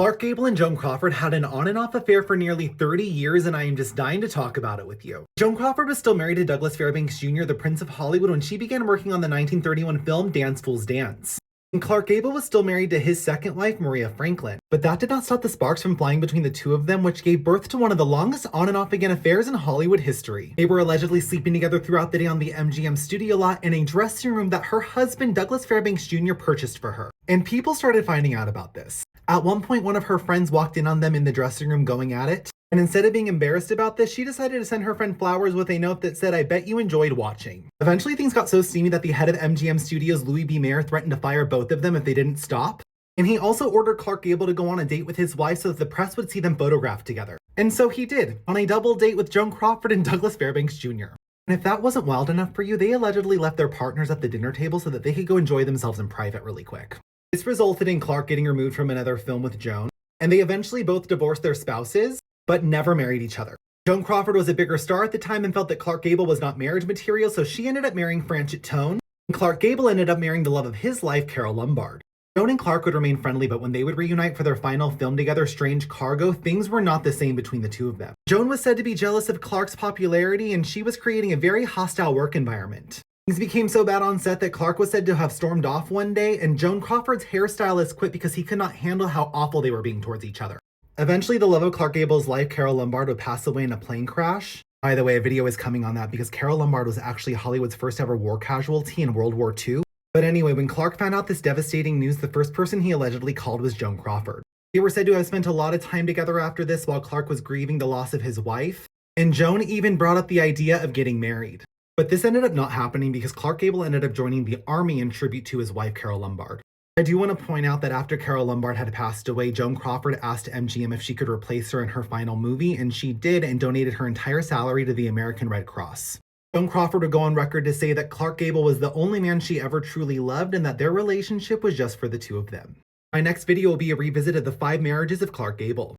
Clark Gable and Joan Crawford had an on and off affair for nearly 30 years, and I am just dying to talk about it with you. Joan Crawford was still married to Douglas Fairbanks Jr., the Prince of Hollywood, when she began working on the 1931 film Dance Fools Dance. And Clark Gable was still married to his second wife, Maria Franklin. But that did not stop the sparks from flying between the two of them, which gave birth to one of the longest on and off again affairs in Hollywood history. They were allegedly sleeping together throughout the day on the MGM studio lot in a dressing room that her husband, Douglas Fairbanks Jr., purchased for her. And people started finding out about this. At one point, one of her friends walked in on them in the dressing room going at it. And instead of being embarrassed about this, she decided to send her friend flowers with a note that said, "I bet you enjoyed watching." Eventually, things got so steamy that the head of MGM Studios, Louis B. Mayer, threatened to fire both of them if they didn't stop. And he also ordered Clark Gable to go on a date with his wife so that the press would see them photographed together. And so he did, on a double date with Joan Crawford and Douglas Fairbanks Jr. And if that wasn't wild enough for you, they allegedly left their partners at the dinner table so that they could go enjoy themselves in private really quick. This resulted in Clark getting removed from another film with Joan, and they eventually both divorced their spouses, but never married each other. Joan Crawford was a bigger star at the time and felt that Clark Gable was not marriage material, so she ended up marrying Franchot Tone, and Clark Gable ended up marrying the love of his life, Carole Lombard. Joan and Clark would remain friendly, but when they would reunite for their final film together, Strange Cargo, things were not the same between the two of them. Joan was said to be jealous of Clark's popularity, and she was creating a very hostile work environment. Things became so bad on set that Clark was said to have stormed off one day, and Joan Crawford's hairstylist quit because he could not handle how awful they were being towards each other. Eventually, the love of Clark Gable's life, Carole Lombard, would pass away in a plane crash. By the way, a video is coming on that because Carole Lombard was actually Hollywood's first ever war casualty in World War II. But anyway, when Clark found out this devastating news, the first person he allegedly called was Joan Crawford. They were said to have spent a lot of time together after this while Clark was grieving the loss of his wife, and Joan even brought up the idea of getting married. But this ended up not happening because Clark Gable ended up joining the army in tribute to his wife, Carole Lombard. I do want to point out that after Carole Lombard had passed away, Joan Crawford asked MGM if she could replace her in her final movie, and she did, and donated her entire salary to the American Red Cross. Joan Crawford would go on record to say that Clark Gable was the only man she ever truly loved and that their relationship was just for the two of them. My next video will be a revisit of the 5 marriages of Clark Gable.